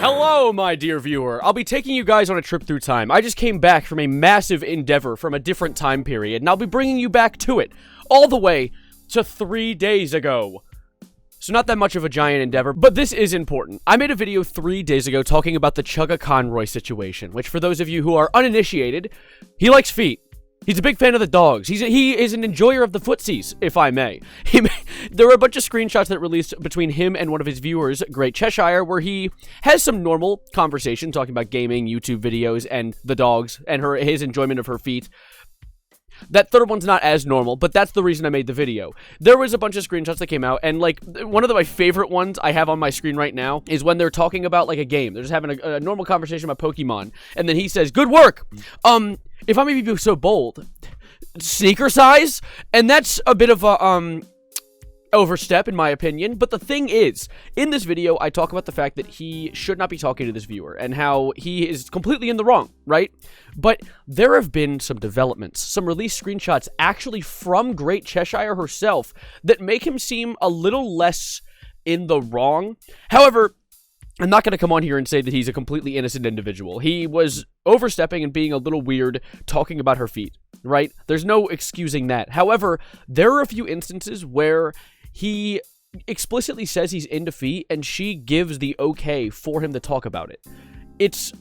Hello, my dear viewer. I'll be taking you guys on a trip through time. I just came back from a massive endeavor from a different time period, and I'll be bringing you back to it, all the way to 3 days ago. So not that much of a giant endeavor, but this is important. I made a video 3 days ago talking about the Chuggaaconroy situation, which for those of you who are uninitiated, he likes feet. He's a big fan of the dogs. He is an enjoyer of the footsies, if I may. There were a bunch of screenshots that released between him and one of his viewers, Great Cheshire, where he has some normal conversation talking about gaming, YouTube videos, and the dogs, and his enjoyment of her feet. That third one's not as normal, but that's the reason I made the video. There was a bunch of screenshots that came out, and like one of my favorite ones I have on my screen right now is when they're talking about like a game. They're just having a normal conversation about Pokemon, and then he says, "Good work. If I may be so bold, sneaker size?" And that's a bit of a overstep in my opinion, but the thing is, in this video I talk about the fact that he should not be talking to this viewer and how he is completely in the wrong, right? But there have been some developments, some released screenshots actually from Great Cheshire herself that make him seem a little less in the wrong. However, I'm not going to come on here and say that he's a completely innocent individual. He was overstepping and being a little weird talking about her feet, right? There's no excusing that. However, there are a few instances where he explicitly says he's into feet, and she gives the okay for him to talk about it. It's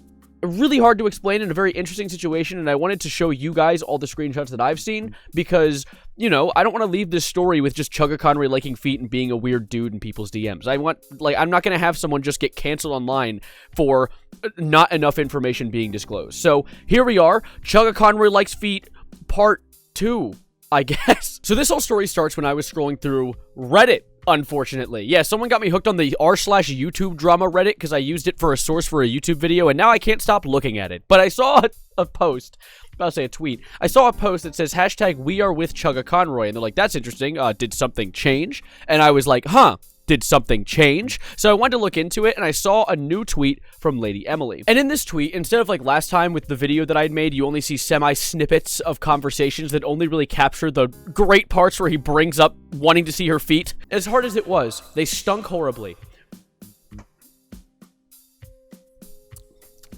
really hard to explain in a very interesting situation, and I wanted to show you guys all the screenshots that I've seen, because, you know, I don't want to leave this story with just Chuggaaconroy liking feet and being a weird dude in people's DMs. I'm not going to have someone just get canceled online for not enough information being disclosed. So, here we are, Chuggaaconroy likes feet, part 2. I guess. So this whole story starts when I was scrolling through Reddit, unfortunately. Yeah, someone got me hooked on the r/YouTube drama Reddit because I used it for a source for a YouTube video, and now I can't stop looking at it. But I saw a post, I'll say a tweet. I saw a post that says, #WeAreWithChuggaaconroy, and they're like, that's interesting, did something change? And I was like, huh. Did something change? So I wanted to look into it, and I saw a new tweet from Lady Emily. And in this tweet, instead of like last time with the video that I'd made, you only see semi-snippets of conversations that only really capture the great parts where he brings up wanting to see her feet. As hard as it was, they stunk horribly.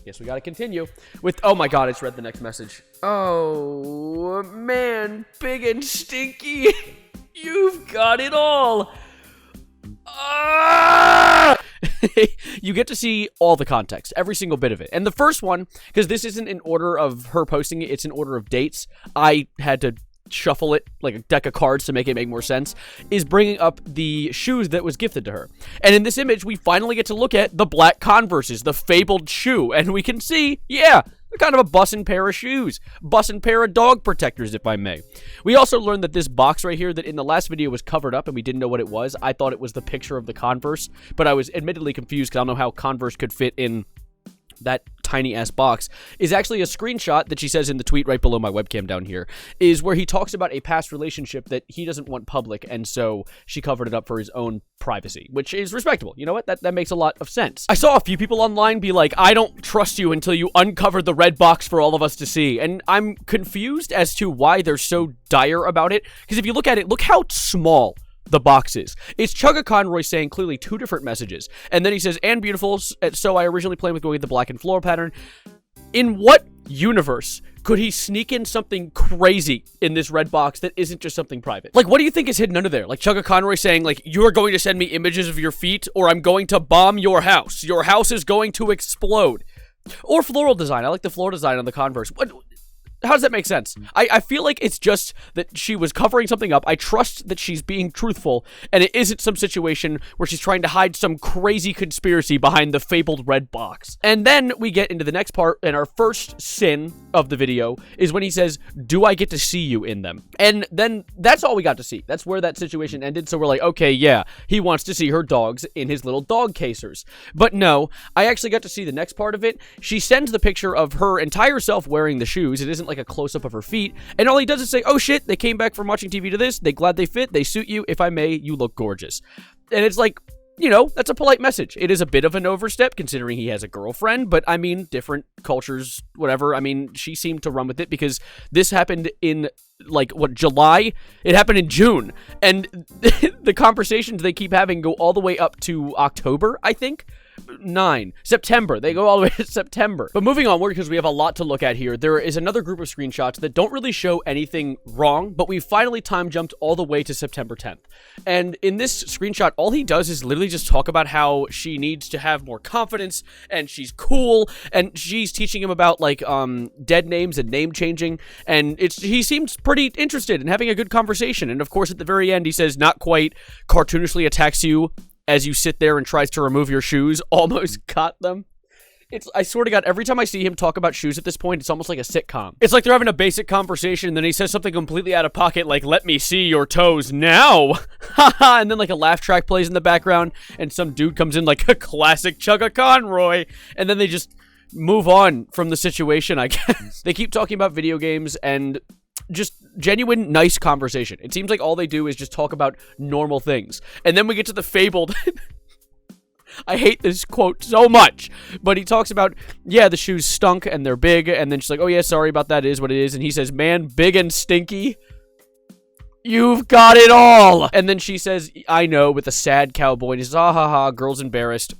Guess we gotta continue with, oh my god, I just read the next message. Oh, man, big and stinky, you've got it all. You get to see all the context, every single bit of it. And the first one, because this isn't in order of her posting it, it's in order of dates, I had to shuffle it like a deck of cards to make it make more sense, is bringing up the shoes that was gifted to her. And in this image, we finally get to look at the black Converses, the fabled shoe, and we can see, yeah, they're kind of a bussin' pair of shoes. Bussin' pair of dog protectors, if I may. We also learned that this box right here that in the last video was covered up and we didn't know what it was. I thought it was the picture of the Converse, but I was admittedly confused because I don't know how Converse could fit in that tiny ass box, is actually a screenshot that she says in the tweet right below my webcam down here, is where he talks about a past relationship that he doesn't want public, and so she covered it up for his own privacy, which is respectable. You know what? That makes a lot of sense. I saw a few people online be like, I don't trust you until you uncover the red box for all of us to see, and I'm confused as to why they're so dire about it, because if you look at it, look how small the box is. It's Chuggaaconroy saying clearly two different messages. And then he says, and beautiful, so I originally planned with going with the black and floral pattern. In what universe could he sneak in something crazy in this red box that isn't just something private? Like, what do you think is hidden under there? Like Chuggaaconroy saying, like, you're going to send me images of your feet, or I'm going to bomb your house. Your house is going to explode. Or floral design. I like the floral design on the Converse. How does that make sense? I feel like it's just that she was covering something up. I trust that she's being truthful, and it isn't some situation where she's trying to hide some crazy conspiracy behind the fabled red box. And then we get into the next part, and our first sin of the video is when he says, do I get to see you in them? And then that's all we got to see. That's where that situation ended, so we're like, okay, yeah, he wants to see her dogs in his little dog casers. But no, I actually got to see the next part of it. She sends the picture of her entire self wearing the shoes. It isn't like a close-up of her feet, and all he does is say, oh shit, they came back from watching TV to this, they glad they fit, they suit you, if I may, you look gorgeous. And it's like, you know, that's a polite message. It is a bit of an overstep considering he has a girlfriend, but I mean, different cultures, whatever. I mean, she seemed to run with it because this happened in, like, what, July? It happened in June, and the conversations they keep having go all the way up to October, I think. 9, September. They go all the way to September. But moving onward, because we have a lot to look at here, there is another group of screenshots that don't really show anything wrong, but we finally time jumped all the way to September 10th. And in this screenshot, all he does is literally just talk about how she needs to have more confidence, and she's cool, and she's teaching him about, like, dead names and name changing, and he seems pretty interested in having a good conversation. And of course, at the very end, he says, not quite, cartoonishly attacks you as you sit there and tries to remove your shoes, almost got them. I swear to God, every time I see him talk about shoes at this point, it's almost like a sitcom. It's like they're having a basic conversation, and then he says something completely out of pocket, like, let me see your toes now. Haha, and then like a laugh track plays in the background, and some dude comes in like a classic Chuggaaconroy, and then they just move on from the situation, I guess. They keep talking about video games, and just genuine, nice conversation. It seems like all they do is just talk about normal things. And then we get to the fabled... I hate this quote so much, but he talks about, yeah, the shoes stunk and they're big, and then she's like, oh yeah, sorry about that, it is what it is, and he says, man, big and stinky, you've got it all. And then she says, I know, with a sad cowboy, and he says, ah ha ha, girl's embarrassed,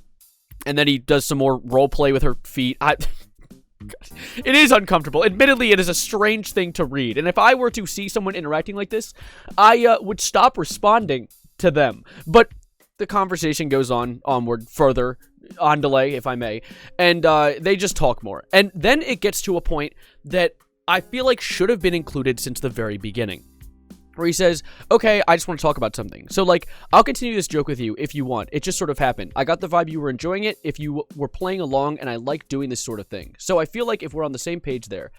and then he does some more role play with her feet. It is uncomfortable. Admittedly, it is a strange thing to read, and if I were to see someone interacting like this, I would stop responding to them, but the conversation goes onward further, on delay, if I may, and they just talk more. And then it gets to a point that I feel like should have been included since the very beginning, where he says, okay, I just want to talk about something. So, like, I'll continue this joke with you if you want. It just sort of happened. I got the vibe you were enjoying it if you were playing along, and I like doing this sort of thing. So I feel like if we're on the same page there,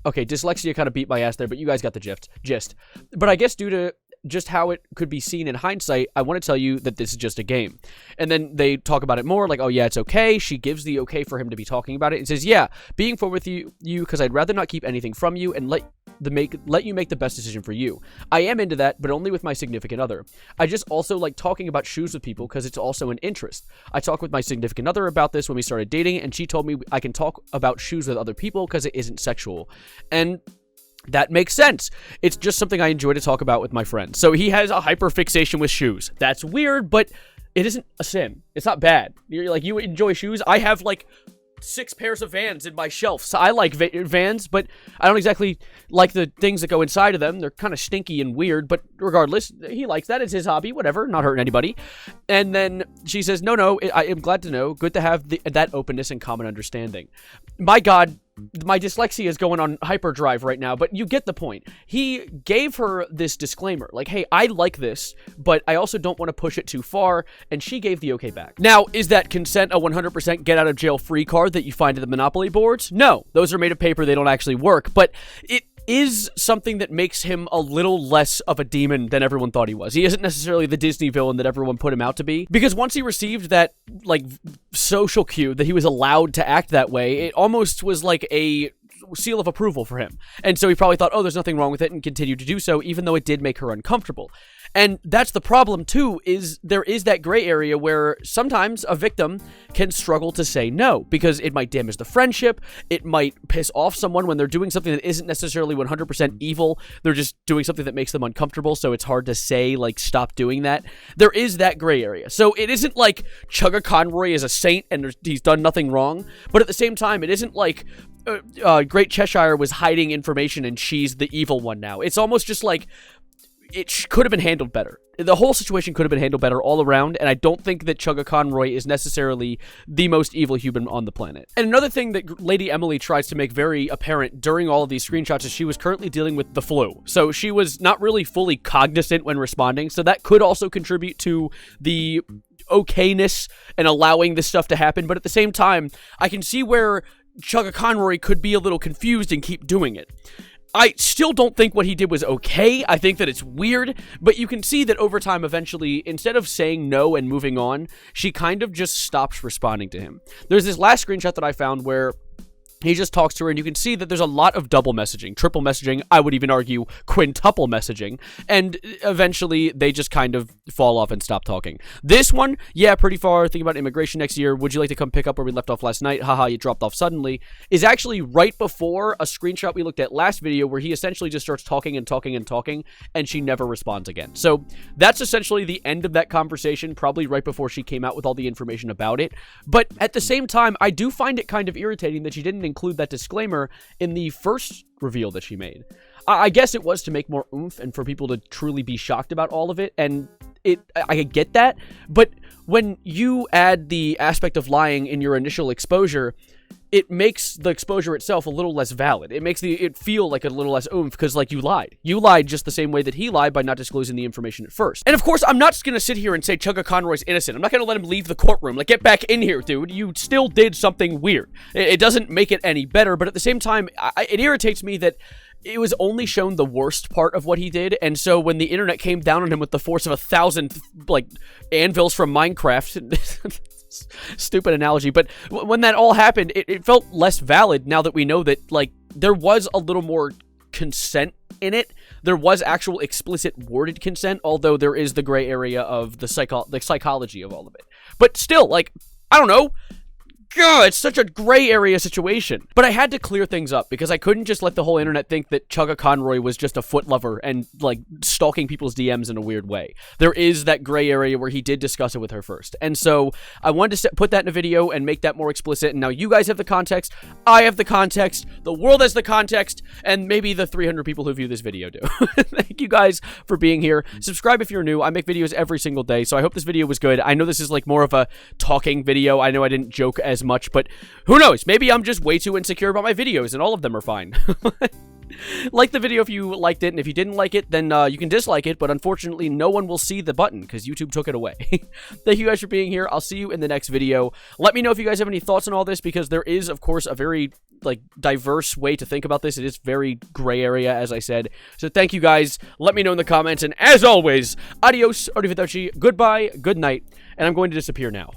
okay, dyslexia kind of beat my ass there, but you guys got the gist. But I guess due to just how it could be seen in hindsight, I want to tell you that this is just a game. And then they talk about it more, like, oh yeah, it's okay. She gives the okay for him to be talking about it and says, yeah, being forward with you because I'd rather not keep anything from you and let you make the best decision for you. I am into that, but only with my significant other. I just also like talking about shoes with people because it's also an interest. I talked with my significant other about this when we started dating, and she told me I can talk about shoes with other people because it isn't sexual. And that makes sense. It's just something I enjoy to talk about with my friends. So he has a hyperfixation with shoes. That's weird, but it isn't a sin. It's not bad. You're like, you enjoy shoes? I have like 6 pairs of Vans in my shelf. So I like Vans, but I don't exactly like the things that go inside of them. They're kind of stinky and weird, but regardless, he likes that. It's his hobby, whatever, not hurting anybody. And then she says, no, I am glad to know. Good to have that openness and common understanding. My God, my dyslexia is going on hyperdrive right now, but you get the point. He gave her this disclaimer, like, hey, I like this, but I also don't want to push it too far, and she gave the okay back. Now, is that consent a 100% get-out-of-jail-free card that you find at the Monopoly boards? No, those are made of paper, they don't actually work, but it is something that makes him a little less of a demon than everyone thought he was. He isn't necessarily the Disney villain that everyone put him out to be, because once he received that, like, social cue that he was allowed to act that way, it almost was like a seal of approval for him. And so he probably thought, oh, there's nothing wrong with it, and continued to do so, even though it did make her uncomfortable. And that's the problem, too, is there is that gray area where sometimes a victim can struggle to say no, because it might damage the friendship, it might piss off someone when they're doing something that isn't necessarily 100% evil, they're just doing something that makes them uncomfortable, so it's hard to say, like, stop doing that. There is that gray area. So it isn't like Chuggaaconroy is a saint and he's done nothing wrong, but at the same time, it isn't like Great Cheshire was hiding information and she's the evil one now. It's almost just like it could have been handled better. The whole situation could have been handled better all around, and I don't think that Chuggaaconroy is necessarily the most evil human on the planet. And another thing that Lady Emily tries to make very apparent during all of these screenshots is she was currently dealing with the flu. So she was not really fully cognizant when responding, so that could also contribute to the okayness and allowing this stuff to happen, but at the same time, I can see where Chuggaaconroy could be a little confused and keep doing it. I still don't think what he did was okay. I think that it's weird, but you can see that over time, eventually, instead of saying no and moving on, she kind of just stops responding to him. There's this last screenshot that I found where He just talks to her, and you can see that there's a lot of double messaging, triple messaging, I would even argue quintuple messaging, and eventually they just kind of fall off and stop talking. This one, yeah, pretty far, thinking about immigration next year, would you like to come pick up where we left off last night, haha, you dropped off suddenly, is actually right before a screenshot we looked at last video where he essentially just starts talking and talking and talking, and she never responds again. So that's essentially the end of that conversation, probably right before she came out with all the information about it, but at the same time, I do find it kind of irritating that she didn't include that disclaimer in the first reveal that she made. I guess it was to make more oomph and for people to truly be shocked about all of it, and I get that, but when you add the aspect of lying in your initial exposure, it makes the exposure itself a little less valid. It makes it feel like a little less oomph because, like, you lied. You lied just the same way that he lied by not disclosing the information at first. And of course, I'm not just going to sit here and say Chuggaaconroy's innocent. I'm not going to let him leave the courtroom. Like, get back in here, dude. You still did something weird. It doesn't make it any better, but at the same time, it irritates me that it was only shown the worst part of what he did, and so when the internet came down on him with the force of 1,000, like, anvils from Minecraft... Stupid analogy, but when that all happened, it felt less valid now that we know that, like, there was a little more consent in it. There was actual explicit worded consent, although there is the gray area of the psychology of all of it. But still, like, I don't know. God, it's such a gray area situation. But I had to clear things up because I couldn't just let the whole internet think that Chuggaaconroy was just a foot lover and, like, stalking people's DMs in a weird way. There is that gray area where he did discuss it with her first. And so I wanted to put that in a video and make that more explicit. And now you guys have the context, I have the context, the world has the context, and maybe the 300 people who view this video do. Thank you guys for being here. Subscribe if you're new. I make videos every single day, so I hope this video was good. I know this is, like, more of a talking video. I know I didn't joke as much, but who knows? Maybe I'm just way too insecure about my videos and all of them are fine. Like the video if you liked it, and if you didn't like it, then you can dislike it, but unfortunately no one will see the button because YouTube took it away. Thank you guys for being here. I'll see you in the next video. Let me know if you guys have any thoughts on all this, because there is, of course, a very, like, diverse way to think about this. It is very gray area, as I said. So thank you guys. Let me know in the comments, and as always, adios, arrivederci, goodbye, good night, and I'm going to disappear now.